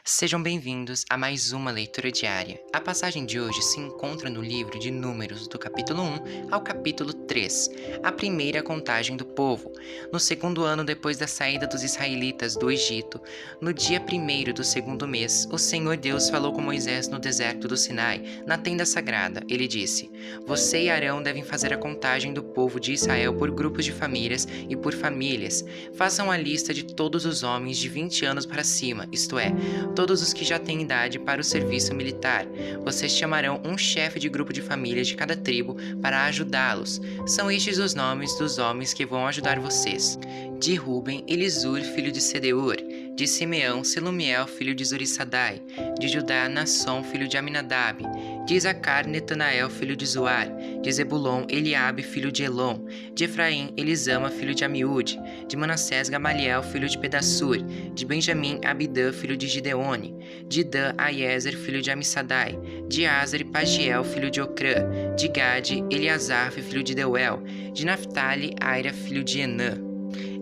Sejam bem-vindos a mais uma leitura diária. A passagem de hoje se encontra no livro de Números, do capítulo 1 ao capítulo 3, a primeira contagem do povo. No segundo ano depois da saída dos israelitas do Egito, no dia 1º do segundo mês, o Senhor Deus falou com Moisés no deserto do Sinai, na tenda sagrada. Ele disse: Você e Arão devem fazer a contagem do povo de Israel por grupos de famílias e por famílias. Façam a lista de todos os homens de 20 anos para cima, isto é, todos os que já têm idade para o serviço militar. Vocês chamarão um chefe de grupo de famílias de cada tribo para ajudá-los. São estes os nomes dos homens que vão ajudar vocês: de Ruben, Elisur, filho de Sedeur; de Simeão, Selumiel, filho de Zurissadai; de Judá, Nasson, filho de Aminadab; de Isacar, Netanael, filho de Zoar; de Zebulon, Eliabe, filho de Elon; de Efraim, Elisama, filho de Amiúde; de Manassés, Gamaliel, filho de Pedassur; de Benjamim, Abidã, filho de Gideone; de Dan, Aiezer, filho de Amissadai; de Azer, Pagiel, filho de Ocrã; de Gade, Eliasaf, filho de Deuel; de Naphtali, Aira, filho de Enã.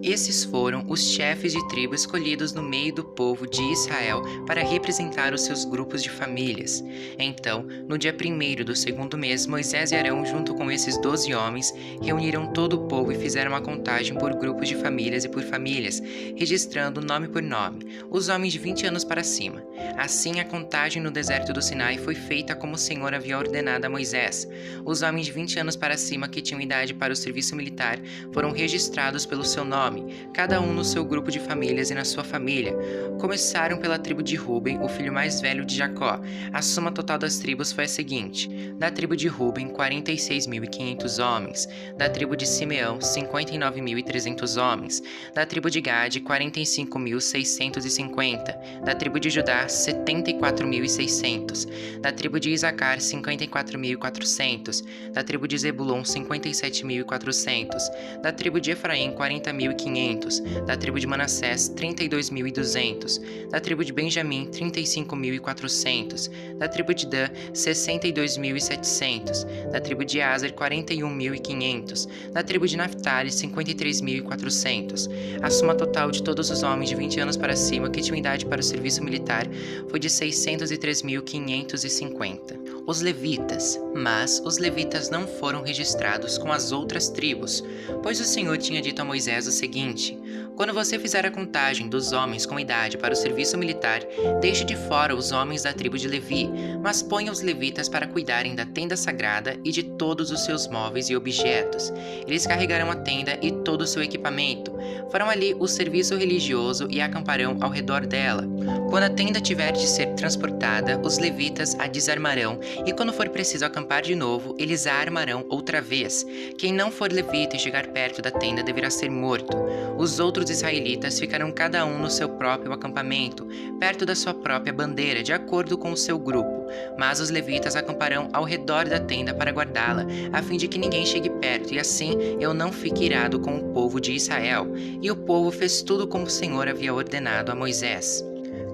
Esses foram os chefes de tribo escolhidos no meio do povo de Israel para representar os seus grupos de famílias. Então, no dia 1º do segundo mês, Moisés e Arão, junto com esses 12 homens, reuniram todo o povo e fizeram a contagem por grupos de famílias e por famílias, registrando nome por nome, os homens de 20 anos para cima. Assim, a contagem no deserto do Sinai foi feita como o Senhor havia ordenado a Moisés. Os homens de 20 anos para cima que tinham idade para o serviço militar foram registrados pelo seu nome, cada um no seu grupo de famílias e na sua família. Começaram pela tribo de Ruben, o filho mais velho de Jacó. A soma total das tribos foi a seguinte: da tribo de Ruben, 46.500 homens; da tribo de Simeão, 59.300 homens; da tribo de Gade, 45.650; da tribo de Judá, 74.600; da tribo de Isacar, 54.400; da tribo de Zebulon, 57.400; da tribo de Efraim, 40.500; da tribo de Manassés, 32.200; da tribo de Benjamim, 35.400; da tribo de Dan, 62.700; da tribo de Azer, 41.500; da tribo de Naphtali, 53.400. A soma total de todos os homens de 20 anos para cima que tinham idade para o serviço militar foi de 603.550. Os levitas. Mas os levitas não foram registrados com as outras tribos, pois o Senhor tinha dito a Moisés o seguinte: quando você fizer a contagem dos homens com idade para o serviço militar, deixe de fora os homens da tribo de Levi, mas ponha os levitas para cuidarem da tenda sagrada e de todos os seus móveis e objetos. Eles carregarão a tenda e todo o seu equipamento, farão ali o serviço religioso e acamparão ao redor dela. Quando a tenda tiver de ser transportada, os levitas a desarmarão, e quando for preciso acampar de novo, eles a armarão outra vez. Quem não for levita e chegar perto da tenda deverá ser morto. Os outros israelitas ficarão cada um no seu próprio acampamento, perto da sua própria bandeira, de acordo com o seu grupo. Mas os levitas acamparão ao redor da tenda para guardá-la, a fim de que ninguém chegue perto, e assim eu não fique irado com o povo de Israel. E o povo fez tudo como o Senhor havia ordenado a Moisés.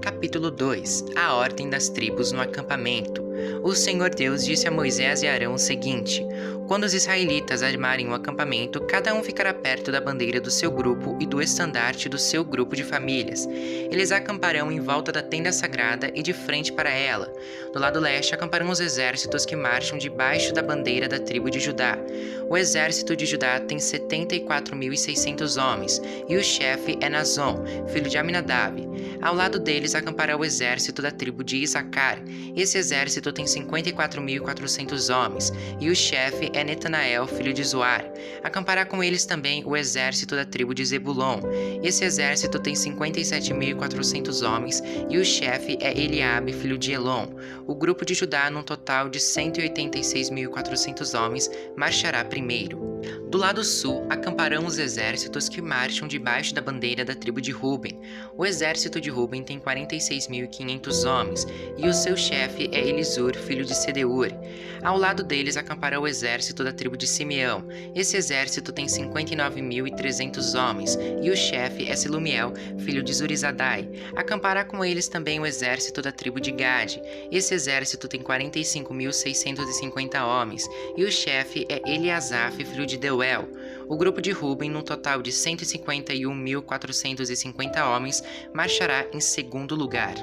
Capítulo 2. A ordem das tribos no acampamento. O Senhor Deus disse a Moisés e a Arão o seguinte: quando os israelitas armarem o acampamento, cada um ficará perto da bandeira do seu grupo e do estandarte do seu grupo de famílias. Eles acamparão em volta da tenda sagrada e de frente para ela. Do lado leste acamparão os exércitos que marcham debaixo da bandeira da tribo de Judá. O exército de Judá tem 74.600 homens, e o chefe é Nazon, filho de Aminadab. Ao lado deles acampará o exército da tribo de Isacar. Esse exército tem 54.400 homens, e o chefe é Netanael, filho de Zoar. Acampará com eles também o exército da tribo de Zebulon. Esse exército tem 57.400 homens, e o chefe é Eliabe, filho de Elon. O grupo de Judá, num total de 186.400 homens, marchará primeiro. Do lado sul, acamparão os exércitos que marcham debaixo da bandeira da tribo de Ruben. O exército de Ruben tem 46.500 homens, e o seu chefe é Elisur, filho de Sedeur. Ao lado deles acampará o exército da tribo de Simeão. Esse exército tem 59.300 homens, e o chefe é Selumiel, filho de Zurissadai. Acampará com eles também o exército da tribo de Gade. Esse exército tem 45.650 homens, e o chefe é Eliasaf, filho de Deuel. O grupo de Ruben, num total de 151.450 homens, marchará em segundo lugar.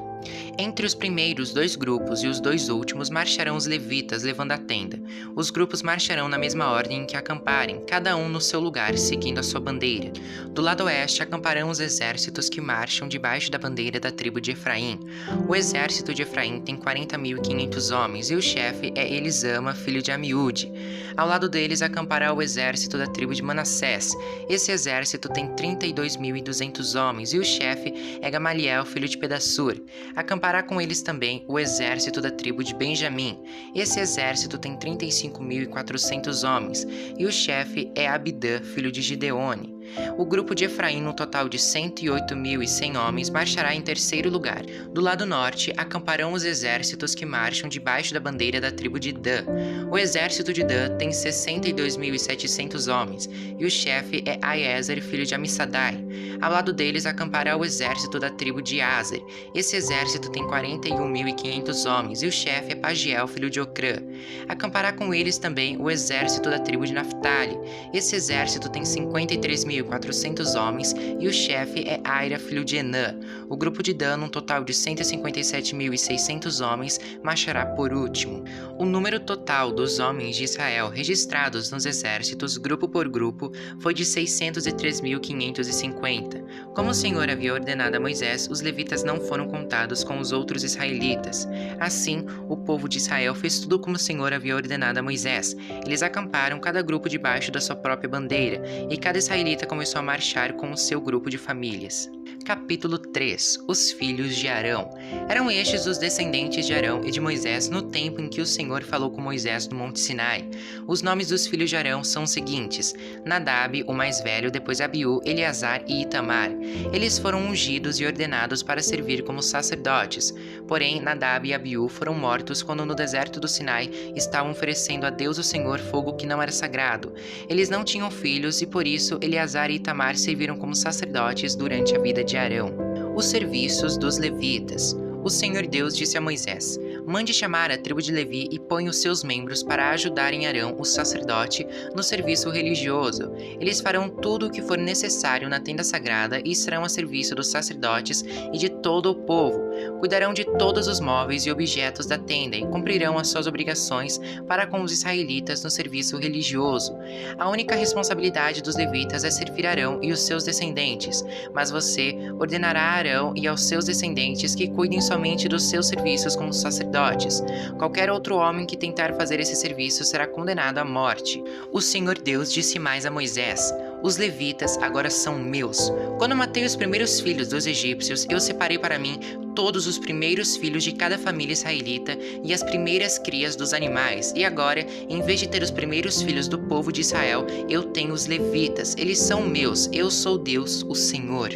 Entre os primeiros 2 grupos e os 2 últimos marcharão os levitas levando a tenda. Os grupos marcharão na mesma ordem em que acamparem, cada um no seu lugar, seguindo a sua bandeira. Do lado oeste acamparão os exércitos que marcham debaixo da bandeira da tribo de Efraim. O exército de Efraim tem 40.500 homens, e o chefe é Elisama, filho de Amiúde. Ao lado deles acampará o exército da tribo de Manassés. Esse exército tem 32.200 homens, e o chefe é Gamaliel, filho de Pedassur. Acampará com eles também o exército da tribo de Benjamim. Esse exército tem 35.400 homens, e o chefe é Abidã, filho de Gideone. O grupo de Efraim, no total de 108.100 homens, marchará em terceiro lugar. Do lado norte, acamparão os exércitos que marcham debaixo da bandeira da tribo de Dan. O exército de Dan tem 62.700 homens, e o chefe é Aiezer, filho de Amissadai. Ao lado deles acampará o exército da tribo de Aser. Esse exército tem 41.500 homens, e o chefe é Pagiel, filho de Ocrã. Acampará com eles também o exército da tribo de Naphtali. Esse exército tem 53.400 homens, e o chefe é Aira, filho de Enã. O grupo de Dan, um total de 157.600 homens, marchará por último. O número total dos homens de Israel registrados nos exércitos, grupo por grupo, foi de 603.550. Como o Senhor havia ordenado a Moisés, os levitas não foram contados com os outros israelitas. Assim, o povo de Israel fez tudo como o Senhor havia ordenado a Moisés. Eles acamparam cada grupo debaixo da sua própria bandeira, e cada israelita começou a marchar com o seu grupo de famílias. Capítulo 3. Os filhos de Arão. Eram estes os descendentes de Arão e de Moisés no tempo em que o Senhor falou com Moisés no Monte Sinai. Os nomes dos filhos de Arão são os seguintes: Nadab, o mais velho, depois Abiú, Eleazar e Itamar. Eles foram ungidos e ordenados para servir como sacerdotes. Porém, Nadab e Abiú foram mortos quando no deserto do Sinai estavam oferecendo a Deus o Senhor fogo que não era sagrado. Eles não tinham filhos e por isso Eleazar e Itamar serviram como sacerdotes durante a vida de Arão. Os serviços dos levitas. O Senhor Deus disse a Moisés: Mande chamar a tribo de Levi e põe os seus membros para ajudarem Arão, o sacerdote, no serviço religioso. Eles farão tudo o que for necessário na tenda sagrada e estarão a serviço dos sacerdotes e de todo o povo. Cuidarão de todos os móveis e objetos da tenda e cumprirão as suas obrigações para com os israelitas no serviço religioso. A única responsabilidade dos levitas é servir Arão e os seus descendentes, mas você ordenará a Arão e aos seus descendentes que cuidem somente dos seus serviços como sacerdotes. Qualquer outro homem que tentar fazer esse serviço será condenado à morte. O Senhor Deus disse mais a Moisés: Os levitas agora são meus. Quando matei os primeiros filhos dos egípcios, eu separei para mim todos os primeiros filhos de cada família israelita e as primeiras crias dos animais. E agora, em vez de ter os primeiros filhos do povo de Israel, eu tenho os levitas. Eles são meus. Eu sou Deus, o Senhor.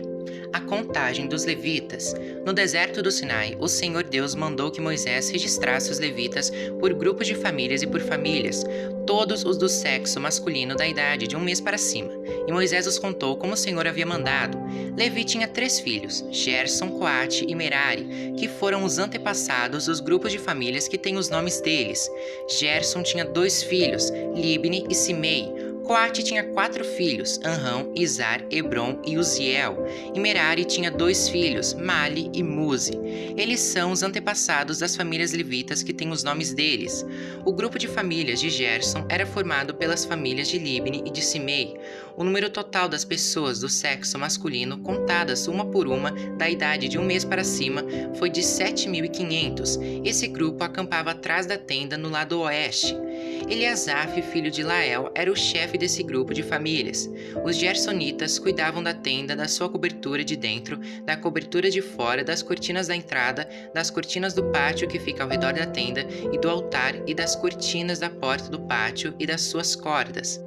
A contagem dos levitas. No deserto do Sinai, o Senhor Deus mandou que Moisés registrasse os levitas por grupos de famílias e por famílias, todos os do sexo masculino da idade de 1 mês para cima. E Moisés os contou como o Senhor havia mandado. Levi tinha 3 filhos, Gerson, Coate e Merari, que foram os antepassados dos grupos de famílias que têm os nomes deles. Gerson tinha 2 filhos, Libni e Simei. Coate tinha 4 filhos, Anrão, Izar, Hebron e Uziel. E Merari tinha 2 filhos, Mali e Muzi. Eles são os antepassados das famílias levitas que têm os nomes deles. O grupo de famílias de Gerson era formado pelas famílias de Libni e de Simei. O número total das pessoas do sexo masculino, contadas uma por uma, da idade de 1 mês para cima, foi de 7.500. Esse grupo acampava atrás da tenda no lado oeste. Eliasaf, filho de Lael, era o chefe desse grupo de famílias. Os gersonitas cuidavam da tenda, da sua cobertura de dentro, da cobertura de fora, das cortinas da entrada, das cortinas do pátio que fica ao redor da tenda e do altar e das cortinas da porta do pátio e das suas cordas.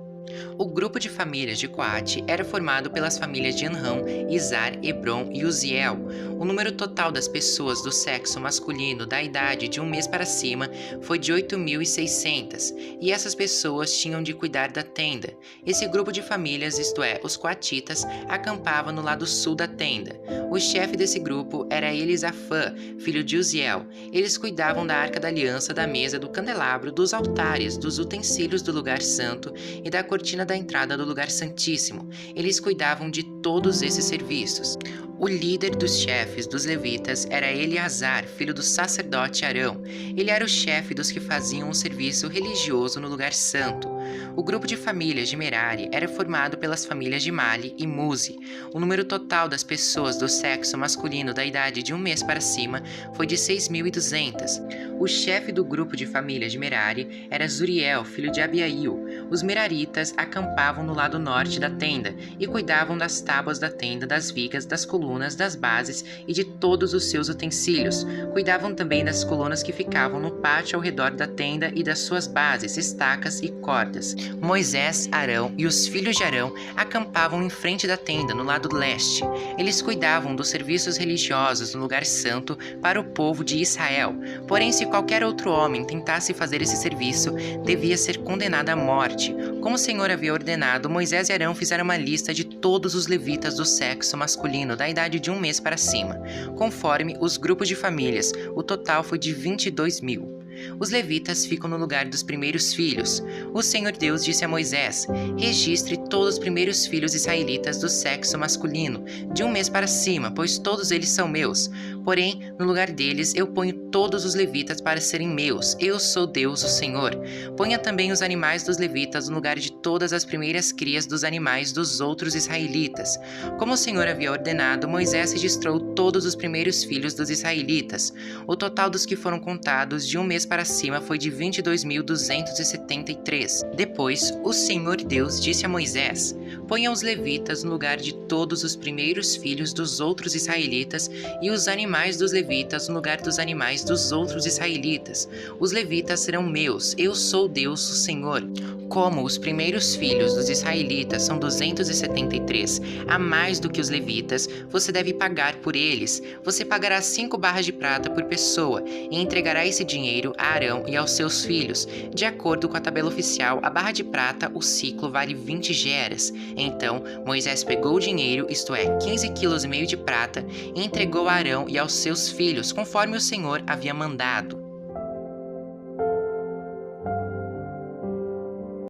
O grupo de famílias de Coate era formado pelas famílias de Anrão, Izar, Hebron e Uziel. O número total das pessoas do sexo masculino da idade de 1 mês para cima foi de 8.600, e essas pessoas tinham de cuidar da tenda. Esse grupo de famílias, isto é, os coatitas, acampava no lado sul da tenda. O chefe desse grupo era Elisafã, filho de Uziel. Eles cuidavam da arca da aliança, da mesa, do candelabro, dos altares, dos utensílios do lugar santo e da cortina da entrada do lugar santíssimo. Eles cuidavam de todos esses serviços. O líder dos chefes dos levitas era Eleazar, filho do sacerdote Arão. Ele era o chefe dos que faziam o serviço religioso no lugar santo. O grupo de famílias de Merari era formado pelas famílias de Mali e Muzi. O número total das pessoas do sexo masculino da idade de 1 mês para cima foi de 6.200. O chefe do grupo de famílias de Merari era Zuriel, filho de Abiail. Os meraritas acampavam no lado norte da tenda e cuidavam das tábuas da tenda, das vigas, das colunas, das bases e de todos os seus utensílios. Cuidavam também das colunas que ficavam no pátio ao redor da tenda e das suas bases, estacas e cordas. Moisés, Arão e os filhos de Arão acampavam em frente da tenda, no lado leste. Eles cuidavam dos serviços religiosos no lugar santo para o povo de Israel. Porém, se qualquer outro homem tentasse fazer esse serviço, devia ser condenado à morte. Como o Senhor havia ordenado, Moisés e Arão fizeram uma lista de todos os levitas do sexo masculino da idade de 1 mês para cima, conforme os grupos de famílias. O total foi de 22.000. Os levitas ficam no lugar dos primeiros filhos. O Senhor Deus disse a Moisés: registre todos os primeiros filhos israelitas do sexo masculino, de 1 mês para cima, pois todos eles são meus. Porém, no lugar deles, eu ponho todos os levitas para serem meus. Eu sou Deus, o Senhor. Ponha também os animais dos levitas no lugar de todas as primeiras crias dos animais dos outros israelitas. Como o Senhor havia ordenado, Moisés registrou todos os primeiros filhos dos israelitas. O total dos que foram contados de 1 mês para cima foi de 22.273. Depois, o Senhor Deus disse a Moisés: ponha os levitas no lugar de todos os primeiros filhos dos outros israelitas e os animais dos levitas no lugar dos animais dos outros israelitas. Os levitas serão meus. Eu sou Deus, o Senhor. Como os primeiros filhos dos israelitas são 273, a mais do que os levitas, você deve pagar por eles. Você pagará 5 barras de prata por pessoa e entregará esse dinheiro a Arão e aos seus filhos. De acordo com a tabela oficial, a barra de prata, o ciclo, vale 20 geras. Então, Moisés pegou o dinheiro, isto é, 15,5 kg de prata, e entregou a Arão e aos seus filhos, conforme o Senhor havia mandado.